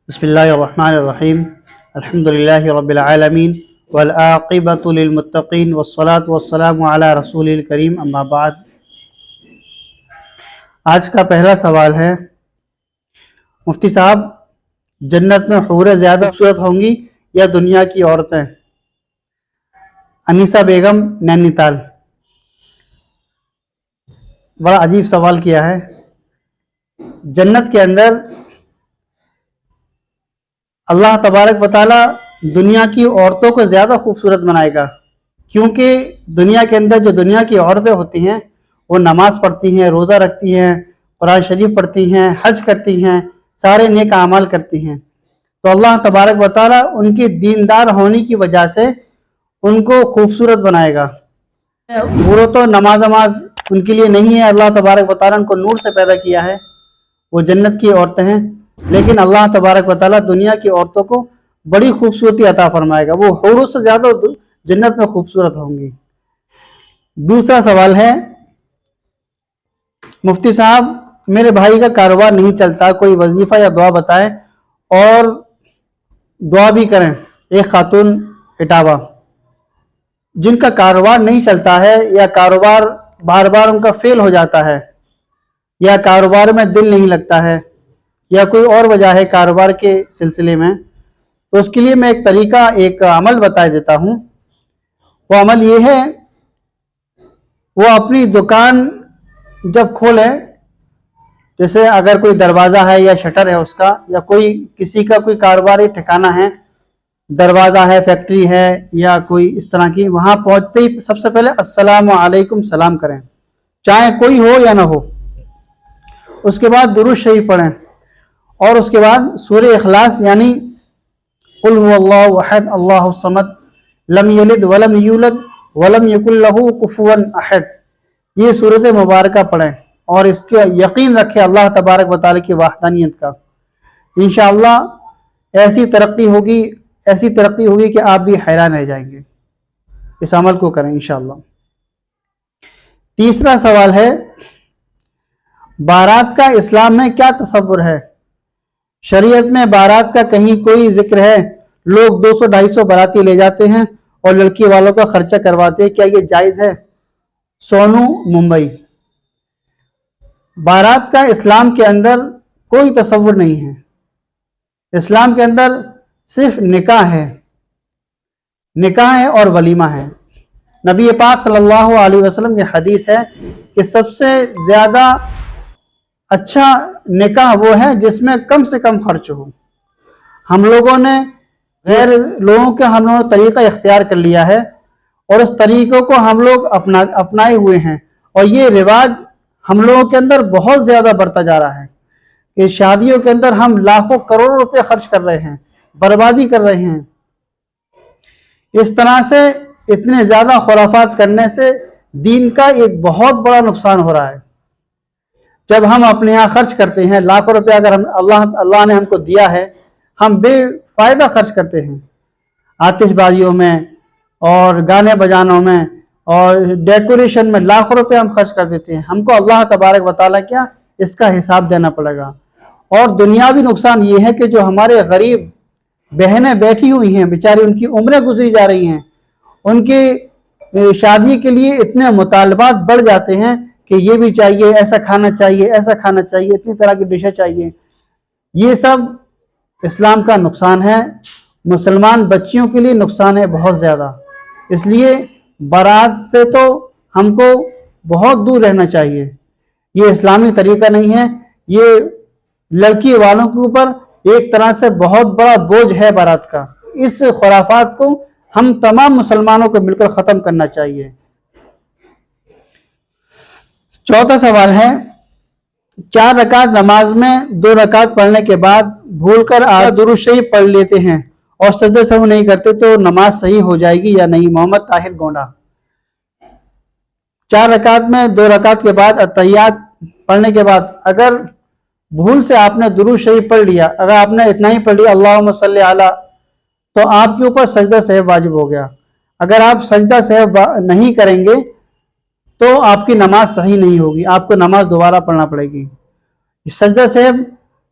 بسم اللہ الرحمن الرحیم الحمد للہ رب العالمین والعاقبۃ للمتقین والصلاة والسلام علی رسول الکریم اما بعد۔ آج کا پہلا سوال ہے، مفتی صاحب جنت میں حوریں زیادہ خوبصورت ہوں گی یا دنیا کی عورتیں؟ انیسہ بیگم نینی تال۔ بڑا عجیب سوال کیا ہے۔ جنت کے اندر اللہ تبارک و تعالیٰ دنیا کی عورتوں کو زیادہ خوبصورت بنائے گا، کیونکہ دنیا کے اندر جو دنیا کی عورتیں ہوتی ہیں وہ نماز پڑھتی ہیں، روزہ رکھتی ہیں، قرآن شریف پڑھتی ہیں، حج کرتی ہیں، سارے نیک اعمال کرتی ہیں، تو اللہ تبارک و تعالیٰ ان کی دیندار ہونے کی وجہ سے ان کو خوبصورت بنائے گا۔ وہ تو نماز ان کے لیے نہیں ہے، اللہ تبارک و تعالیٰ ان کو نور سے پیدا کیا ہے، وہ جنت کی عورتیں ہیں، لیکن اللہ تبارک و تعالیٰ دنیا کی عورتوں کو بڑی خوبصورتی عطا فرمائے گا، وہ حوروں سے زیادہ جنت میں خوبصورت ہوں گی۔ دوسرا سوال ہے، مفتی صاحب میرے بھائی کا کاروبار نہیں چلتا، کوئی وظیفہ یا دعا بتائیں اور دعا بھی کریں۔ ایک خاتون اٹاوا جن کا کاروبار نہیں چلتا ہے، یا کاروبار بار بار ان کا فیل ہو جاتا ہے، یا کاروبار میں دل نہیں لگتا ہے، یا کوئی اور وجہ ہے کاروبار کے سلسلے میں، تو اس کے لیے میں ایک طریقہ، ایک عمل بتا دیتا ہوں۔ وہ عمل یہ ہے، وہ اپنی دکان جب کھولے، جیسے اگر کوئی دروازہ ہے یا شٹر ہے اس کا، یا کسی کا کوئی کاروباری ٹھکانہ ہے، دروازہ ہے، فیکٹری ہے، یا کوئی اس طرح کی، وہاں پہنچتے ہی سب سے پہلے السلام علیکم سلام کریں، چاہے کوئی ہو یا نہ ہو۔ اس کے بعد درود شریف پڑھیں، اور اس کے بعد سورہ اخلاص یعنی قل هو اللہ احد اللہ الصمد لم یلد ولم یولد ولم یکن لہ کفوا احد، یہ سورۃ مبارکہ پڑھیں، اور اس کے یقین رکھیں اللہ تبارک و تعالی کی وحدانیت کا۔ انشاءاللہ ایسی ترقی ہوگی کہ آپ بھی حیران رہ جائیں گے۔ اس عمل کو کریں انشاءاللہ۔ تیسرا سوال ہے، بارات کا اسلام میں کیا تصور ہے؟ شریعت میں بارات کا کہیں کوئی ذکر ہے؟ لوگ 200-250 باراتی لے جاتے ہیں اور لڑکی والوں کا خرچہ کرواتے ہیں، کیا یہ جائز ہے؟ سونو ممبئی۔ بارات کا اسلام کے اندر کوئی تصور نہیں ہے۔ اسلام کے اندر صرف نکاح ہے اور ولیمہ ہے۔ نبی پاک صلی اللہ علیہ وسلم کی حدیث ہے کہ سب سے زیادہ اچھا نکاح وہ ہے جس میں کم سے کم خرچ ہو۔ ہم لوگوں نے طریقہ اختیار کر لیا ہے، اور اس طریقوں کو ہم لوگ اپنائے ہوئے ہیں، اور یہ رواج ہم لوگوں کے اندر بہت زیادہ بڑھتا جا رہا ہے کہ شادیوں کے اندر ہم لاکھوں کروڑوں روپے خرچ کر رہے ہیں، بربادی کر رہے ہیں۔ اس طرح سے اتنے زیادہ خرافات کرنے سے دین کا ایک بہت بڑا نقصان ہو رہا ہے۔ جب ہم اپنے یہاں خرچ کرتے ہیں لاکھوں روپے، اگر اللہ نے ہم کو دیا ہے، ہم بے فائدہ خرچ کرتے ہیں، آتش بازیوں میں اور گانے بجانوں میں اور ڈیکوریشن میں لاکھوں روپے ہم خرچ کر دیتے ہیں۔ ہم کو اللہ تبارک و تعالیٰ کیا اس کا حساب دینا پڑے گا۔ اور دنیاوی نقصان یہ ہے کہ جو ہمارے غریب بہنیں بیٹھی ہوئی ہیں، بیچاری ان کی عمریں گزری جا رہی ہیں، ان کی شادی کے لیے اتنے مطالبات بڑھ جاتے ہیں کہ یہ بھی چاہیے، ایسا کھانا چاہیے، ایسا کھانا چاہیے، اتنی طرح کی ڈشیں چاہیے۔ یہ سب اسلام کا نقصان ہے، مسلمان بچیوں کے لیے نقصان ہے بہت زیادہ۔ اس لیے بارات سے تو ہم کو بہت دور رہنا چاہیے۔ یہ اسلامی طریقہ نہیں ہے، یہ لڑکی والوں کے اوپر ایک طرح سے بہت بڑا بوجھ ہے بارات کا۔ اس خرافات کو ہم تمام مسلمانوں کو مل کر ختم کرنا چاہیے۔ چوتھا سوال ہے، 4 رکعت نماز میں 2 رکعت پڑھنے کے بعد بھول کر درود شریف پڑھ لیتے ہیں اور سجدہ سہو نہیں کرتے تو نماز صحیح ہو جائے گی یا نہیں؟ محمد طاہر گونڈا۔ 4 رکعت میں 2 رکعت کے بعد اتحیات پڑھنے کے بعد اگر بھول سے آپ نے درود شریف پڑھ لیا، اگر آپ نے اتنا ہی پڑھ لیا اللہم صلی علی، تو آپ کے اوپر سجدہ سہو واجب ہو گیا۔ اگر آپ سجدہ سہو نہیں کریں گے تو آپ کی نماز صحیح نہیں ہوگی، آپ کو نماز دوبارہ پڑھنا پڑے گی۔ سجدہ سہو